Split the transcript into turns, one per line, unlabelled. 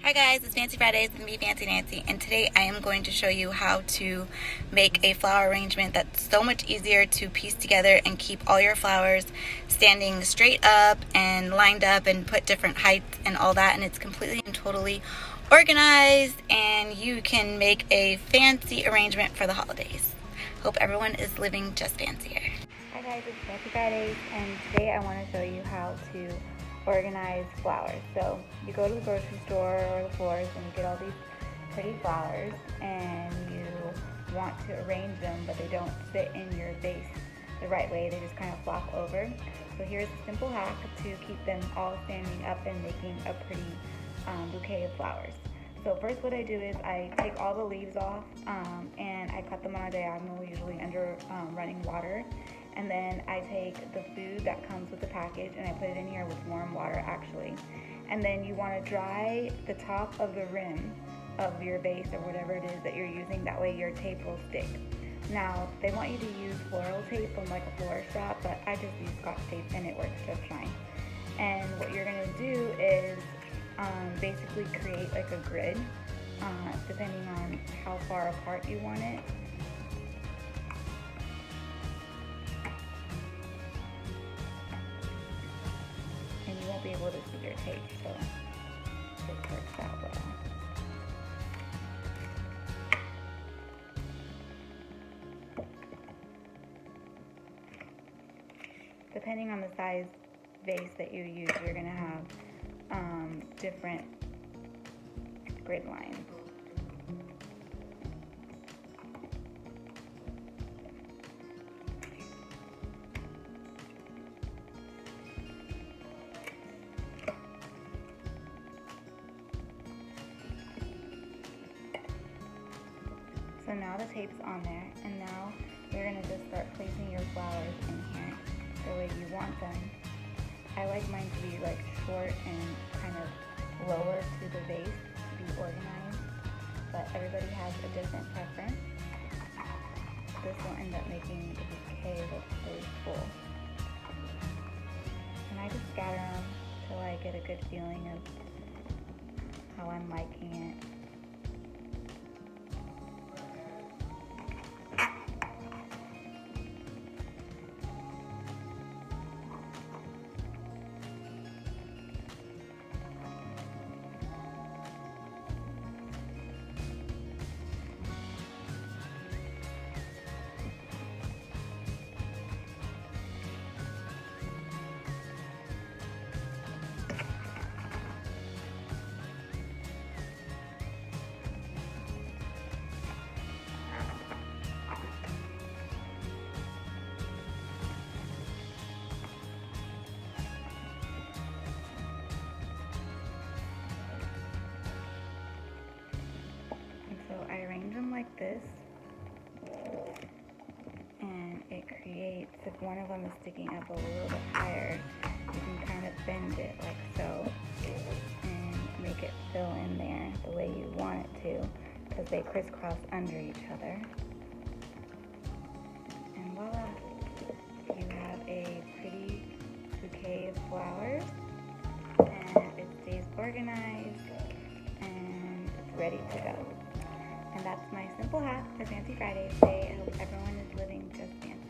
Hi guys, it's Fancy Fridays with me, Fancy Nancy, and today I am going to show you how to make a flower arrangement that's so much easier to piece together and keep all your flowers standing straight up and lined up and put different heights and all that, and it's completely and totally organized, and you can make a fancy arrangement for the holidays. Hope everyone is living just fancier. Hi guys, it's Fancy Fridays, and today I want to show you how to organize flowers. So you go to the grocery store or the florist and you get all these pretty flowers and you want to arrange them, but they don't fit in your vase the right way. They just kind of flop over. So here's a simple hack to keep them all standing up and making a pretty bouquet of flowers. So first what I do is I take all the leaves off and I cut them on a diagonal, usually under running water. And then I take the food that comes with the package and I put it in here with warm water actually. And then you want to dry the top of the rim of your vase or whatever it is that you're using, that way your tape will stick. Now they want you to use floral tape from like a florist shop, but I just use Scotch tape and it works just fine. And what you're going to do is basically create like a grid depending on how far apart you want it. And you won't be able to see your tape, so this works out well. Depending on the size vase that you use, you're going to have different grid lines. So now the tape's on there, and now you're going to just start placing your flowers in here the way you want them. I like mine to be like short and kind of lower to the vase to be organized, but everybody has a different preference. This will end up making the bouquet look really full. And I just scatter them till I get a good feeling of how I'm liking it. I arrange them like this, and it creates, if one of them is sticking up a little bit higher, you can kind of bend it like so and make it fill in there the way you want it to, because they crisscross under each other. And voila, you have a pretty bouquet of flowers, and it stays organized and it's ready to go. And that's my simple hack for Fancy Fridays today. I hope everyone is living just fancy.